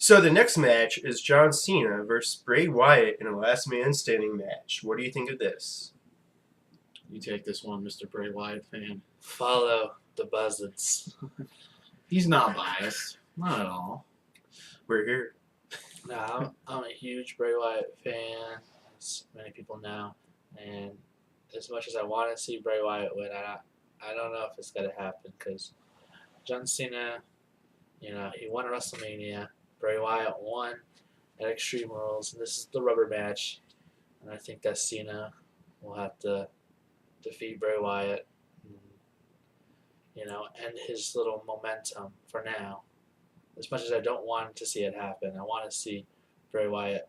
So the next match is John Cena versus Bray Wyatt in a last man standing match. What do you think of this? You take this one, Mr. Bray Wyatt fan. Follow the buzzards. He's not biased. Not at all. We're here. No, I'm a huge Bray Wyatt fan, as many people know. And as much as I want to see Bray Wyatt win, I don't know if it's going to happen because John Cena, he won WrestleMania. Bray Wyatt won at Extreme Rules. And this is the rubber match. And I think that Cena will have to defeat Bray Wyatt and, end his little momentum for now. As much as I don't want to see it happen, I want to see Bray Wyatt,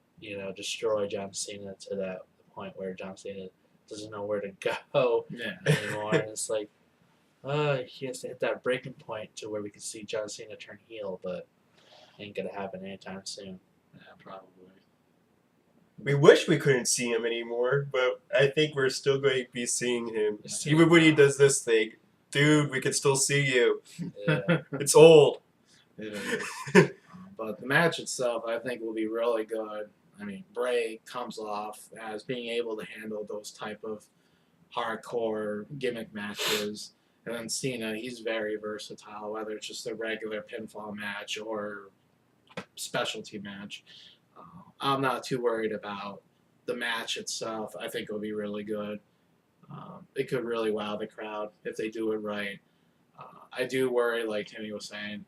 destroy John Cena to that point where John Cena doesn't know where to go anymore. And it's like, he has to hit that breaking point to where we can see John Cena turn heel, but ain't going to happen anytime soon. Yeah, probably. We wish we couldn't see him anymore, but I think we're still going to be seeing him. Yeah. Even when he does this thing. Dude, we can still see you. Yeah. It's old. It is. But the match itself, I think, will be really good. I mean, Bray comes off as being able to handle those type of hardcore gimmick matches. And then Cena, he's very versatile, whether it's just a regular pinfall match or specialty match. I'm not too worried about the match itself. I think it'll be really good. It could really wow the crowd if they do it right. I do worry, like Timmy was saying,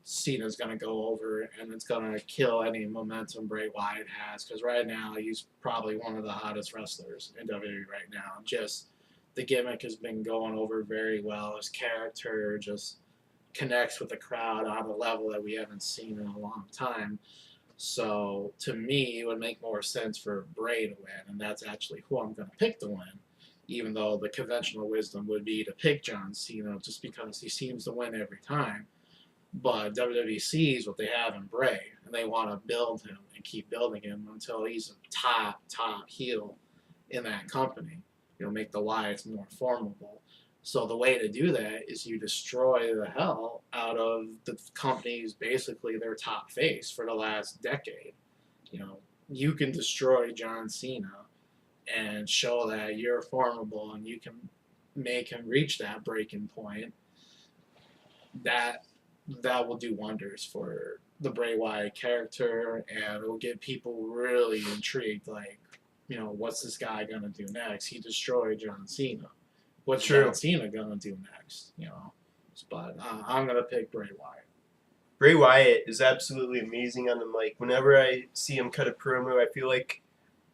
Cena's going to go over and it's going to kill any momentum Bray Wyatt has because right now he's probably one of the hottest wrestlers in WWE right now. Just the gimmick has been going over very well. His character just connects with the crowd on a level that we haven't seen in a long time. So to me, it would make more sense for Bray to win, and that's actually who I'm going to pick to win, even though the conventional wisdom would be to pick John Cena just because he seems to win every time. But WWE sees what they have in Bray, and they want to build him and keep building him until he's a top heel in that company. Make the Wyatts more formidable. So the way to do that is you destroy the hell out of the company's basically their top face for the last decade. You can destroy John Cena and show that you're formidable and you can make him reach that breaking point. That will do wonders for the Bray Wyatt character, and it will get people really intrigued. Like, what's this guy gonna do next? He destroyed John Cena. What's John Cena gonna do next? But I'm gonna pick Bray Wyatt. Bray Wyatt is absolutely amazing on the mic. Whenever I see him cut a promo, I feel like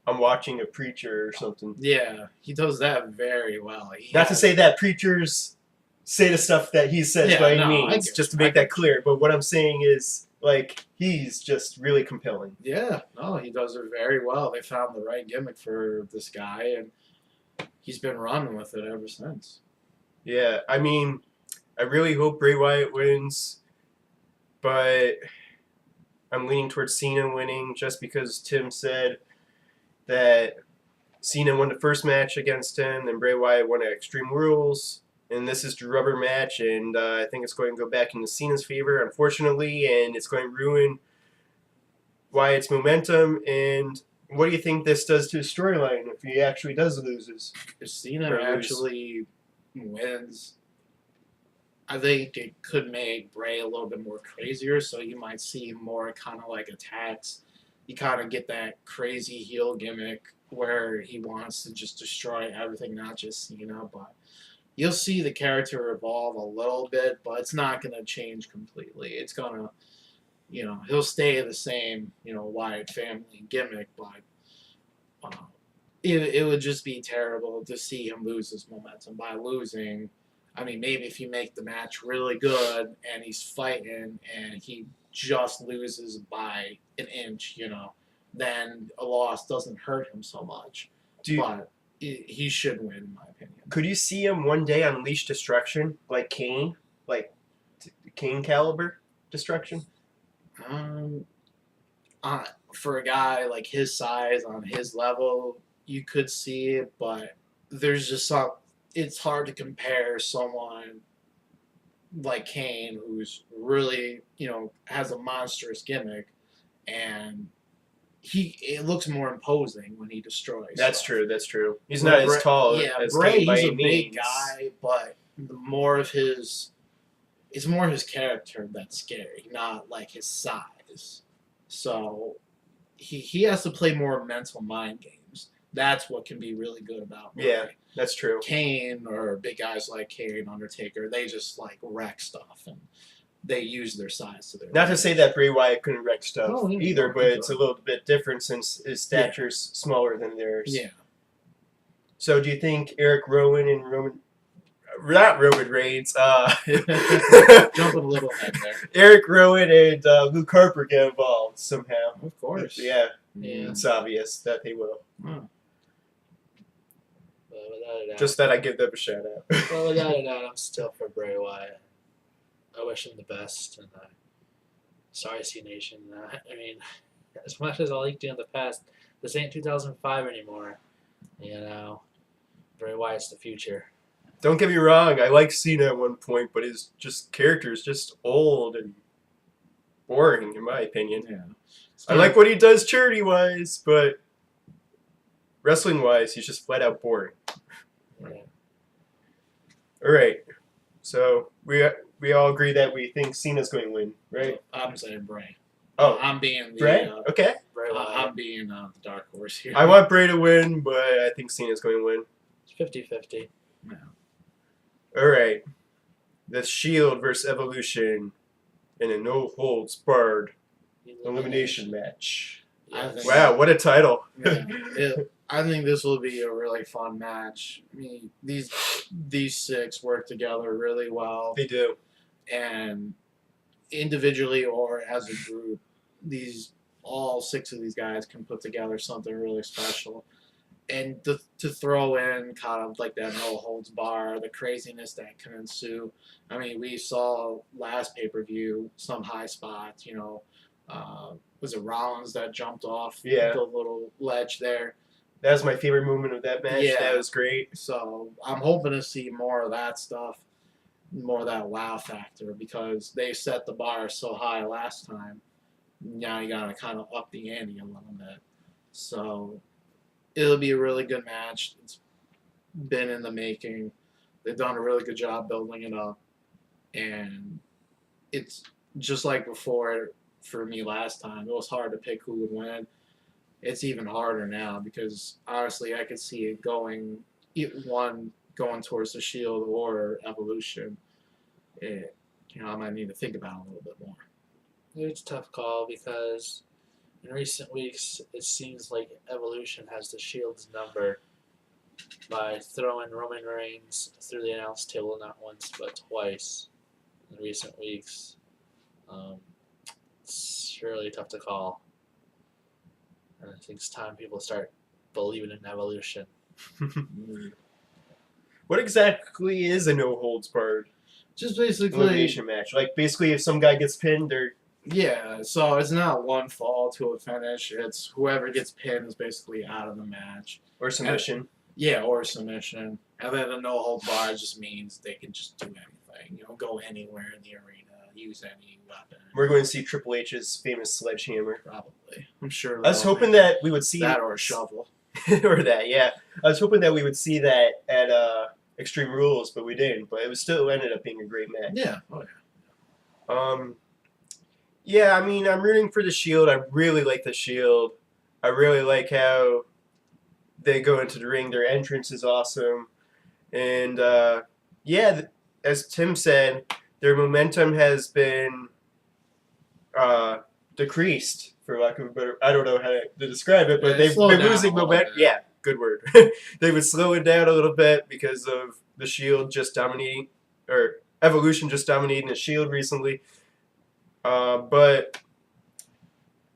I'm watching a preacher or something. Yeah, he does that very well. Not to say that preachers say the stuff that he says by any means, just to make that clear. But what I'm saying is, he's just really compelling. Yeah, no, he does it very well. They found the right gimmick for this guy, and he's been running with it ever since. Yeah, I mean, I really hope Bray Wyatt wins, but I'm leaning towards Cena winning just because Tim said that Cena won the first match against him, and Bray Wyatt won at Extreme Rules. And this is the rubber match, and I think it's going to go back into Cena's favor, unfortunately, and it's going to ruin Wyatt's momentum. And what do you think this does to his storyline if he actually does lose? If Cena actually wins, I think it could make Bray a little bit more crazier, so you might see more kind of like attacks. You kind of get that crazy heel gimmick where he wants to just destroy everything, not just Cena, but you'll see the character evolve a little bit, but it's not going to change completely. It's going to, he'll stay the same, Wyatt family gimmick, but it would just be terrible to see him lose his momentum by losing. I mean, maybe if you make the match really good and he's fighting and he just loses by an inch, then a loss doesn't hurt him so much. But he should win, in my opinion. Could you see him one day unleash destruction like Kane? Like Kane caliber destruction? For a guy like his size, on his level, you could see it, but there's just it's hard to compare someone like Kane, who's really, has a monstrous gimmick, and it looks more imposing when he destroys. That's stuff. true. That's true. He's not as tall as Bray, Kane by he's a any big means. guy, but it's more his character that's scary, not like his size. So he has to play more mental mind games. That's what can be really good about Bray. Yeah, that's true. Kane or big guys like Kane, Undertaker, they just like wreck stuff and they use their size to their Not to say that Bray Wyatt couldn't wreck stuff Oh, yeah, either, no, but he it's a could. little bit different since his stature's smaller than theirs. Yeah. So do you think Eric Rowan and not Roman Reigns, Jumping a little ahead there. Eric Rowan and Luke Harper get involved somehow? Of course. Yeah, Yeah. it's obvious that they will. Oh. But without a doubt, Just that I give them a shout out. well, without a doubt, I'm still for Bray Wyatt. I wish him the best, and sorry, C Nation. I mean, as much as I liked you in the past, this ain't 2005 anymore. Bray Wyatt's the future. Don't get me wrong, I like Cena at one point, but his character is just old and boring, in my opinion. Yeah. I like what he does charity-wise, but wrestling-wise, he's just flat out boring. Yeah. All right, so we all agree that we think Cena's going to win, right? I'm saying Bray. Oh, I'm being the Bray? Okay. Bray Wyatt. I'm being the dark horse here. I want Bray to win, but I think Cena's going to win. It's 50-50. Yeah. All right, the Shield versus Evolution in a no-holds-barred elimination match. I think- Wow, what a title! Yeah. I think this will be a really fun match. I mean, these six work together really well, They do. and individually or as a group, all six of these guys can put together something really special. And to throw in kind of like that no holds bar, the craziness that can ensue. I mean, we saw last pay-per-view some high spots. Was it Rollins that jumped off the little ledge there? That was my favorite moment of that match. Yeah. That was great. So I'm hoping to see more of that stuff, more of that wow factor, because they set the bar so high last time. Now you gotta kind of up the ante a little bit. So it'll be a really good match. It's been in the making. They've done a really good job building it up, and it's just like before for me last time. It was hard to pick who would win. It's even harder now because honestly, I could see it going towards the Shield or Evolution. I might need to think about it a little bit more. It's a tough call because in recent weeks it seems like Evolution has the Shield's number by throwing Roman Reigns through the announce table not once but twice in recent weeks. It's really tough to call. And I think it's time people start believing in Evolution. What exactly is a no-holds-barred Just basically, elimination match? Like, basically, if some guy gets pinned, they're... yeah. So it's not one fall to a finish. It's whoever gets pinned is basically out of the match. Or submission. Yeah, or submission. And then a no hold bar just means they can just do anything. Go anywhere in the arena, use any weapon. We're going to see Triple H's famous sledgehammer. Probably. I'm sure. I was hoping that we would see... that or a shovel. or that, yeah. I was hoping that we would see that at Extreme Rules, but we didn't. But it still ended up being a great match. Yeah. Oh yeah. Yeah, I mean, I'm rooting for the Shield. I really like the Shield. I really like how they go into the ring. Their entrance is awesome. And, as Tim said, their momentum has been decreased, for lack of a better... I don't know how to describe it, but Yeah, they've slow been down losing a little momentum. bit. Yeah, good word. They would slow it down a little bit because of the Shield just dominating, or Evolution just dominating the Shield recently. But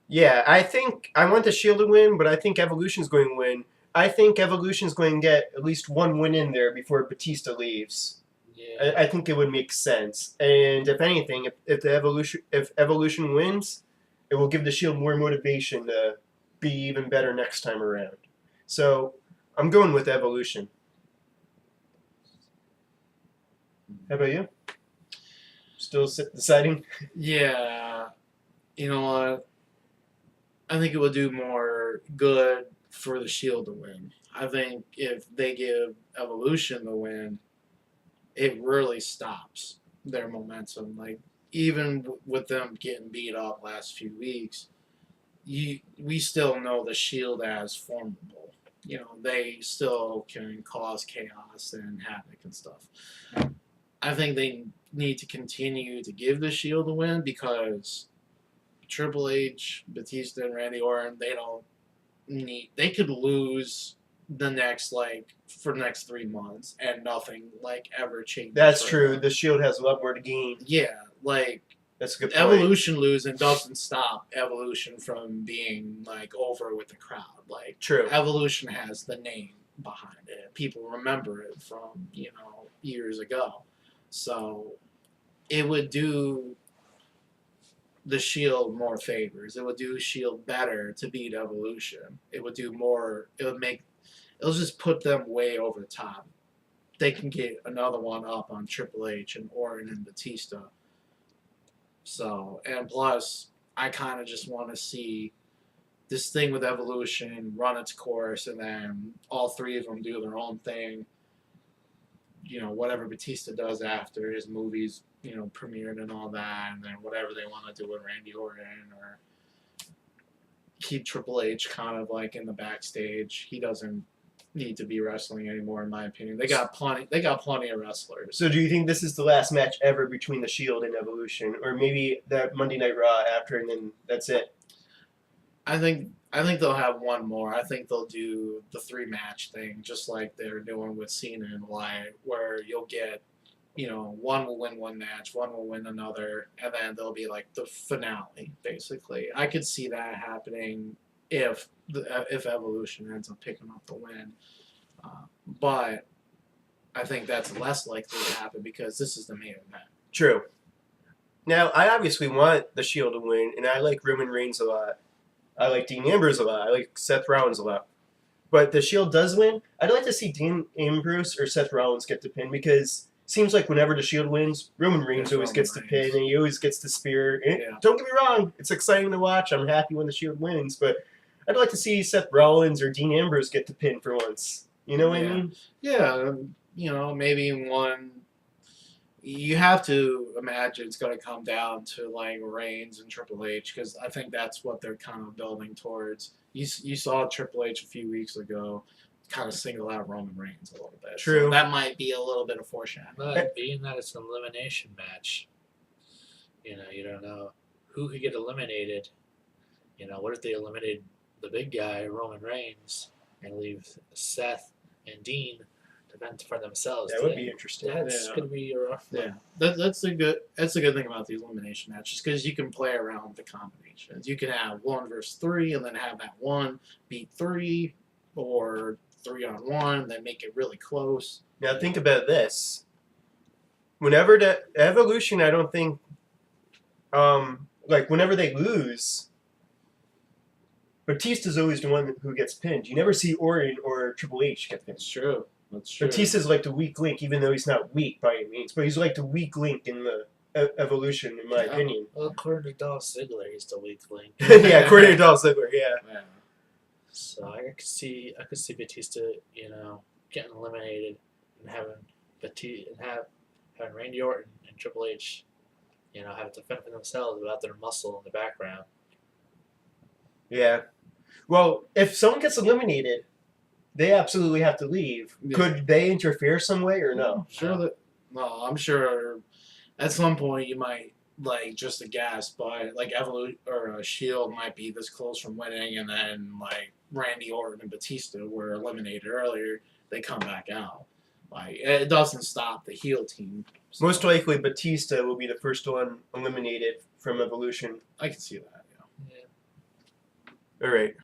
yeah, I think I want the Shield to win, but I think Evolution's going to win. I think Evolution's going to get at least one win in there before Batista leaves. Yeah. I think it would make sense. And if anything, if Evolution wins, it will give the Shield more motivation to be even better next time around. So I'm going with Evolution. How about you? still deciding? Yeah, you know what? I think it would do more good for the Shield to win. I think if they give Evolution the win, it really stops their momentum. Like even with them getting beat up last few weeks, we still know the Shield as formidable. You know, they still can cause chaos and havoc and stuff. I think they need to continue to give the Shield a win because Triple H, Batista, and Randy Orton, they don't need. They could lose for the next 3 months and nothing ever changes. That's for true. them. The Shield has a lot more to gain. Yeah, That's a good point. Evolution losing doesn't stop Evolution from being over with the crowd. True. Evolution has the name behind it. People remember it from years ago. So it would do the Shield more favors. It would do Shield better to beat Evolution. It would do more. It'll just put them way over the top. They can get another one up on Triple H and Orton and Batista. So, and plus, I kind of just want to see this thing with Evolution run its course, and then all three of them do their own thing. Whatever Batista does after his movies, premiered and all that, and then whatever they want to do with Randy Orton, or keep Triple H kind of in the backstage. He doesn't need to be wrestling anymore, in my opinion. They got plenty of wrestlers. So do you think this is the last match ever between the Shield and Evolution, or maybe that Monday Night Raw after, and then that's it? I think they'll have one more. I think they'll do the 3-match thing, just like they're doing with Cena and Wyatt, where you'll get, one will win one match, one will win another, and then there'll be the finale, basically. I could see that happening if Evolution ends up picking up the win. But I think that's less likely to happen because this is the main event. True. Now, I obviously want the Shield to win, and I like Roman Reigns a lot. I like Dean Ambrose a lot. I like Seth Rollins a lot. But the Shield does win. I'd like to see Dean Ambrose or Seth Rollins get the pin because it seems like whenever the Shield wins, Roman Reigns always gets the pin and he always gets the spear. And don't get me wrong, it's exciting to watch. I'm happy when the Shield wins, but I'd like to see Seth Rollins or Dean Ambrose get the pin for once. You know what I mean? Yeah, maybe one. You have to imagine it's going to come down to Reigns and Triple H because I think that's what they're kind of building towards. You saw Triple H a few weeks ago kind of single out Roman Reigns a little bit. True. So that might be a little bit of foreshadowing. But being that it's an elimination match, you don't know who could get eliminated. What if they eliminated the big guy, Roman Reigns, and leave Seth and Dean to fend for themselves? That would be interesting. That's going to be a rough one. Yeah, that's a good thing about these elimination matches because you can play around with the combinations. You can have 1 versus 3 and then have that 1 beat 3 or 3-on-1 and then make it really close. Now think about this. Whenever the Evolution, I don't think, whenever they lose, Batista's always the one who gets pinned. You never see Orton or Triple H get pinned. That's true. Batista's the weak link, even though he's not weak by any means, but he's the weak link in the Evolution, in my opinion. Well, according to Dolph Ziggler, he's the weak link. Yeah, according to Dolph Ziggler, yeah. So I could see Batista, getting eliminated and having Randy Orton and Triple H, have to fend for themselves without their muscle in the background. Yeah. Well, if someone gets eliminated, they absolutely have to leave. Yeah. Could they interfere some way or no? I'm sure at some point you might just a guess, but Evolution or Shield might be this close from winning, and then Randy Orton and Batista were eliminated earlier. They come back out. It doesn't stop the heel team. So. Most likely, Batista will be the first one eliminated from Evolution. I can see that. All right.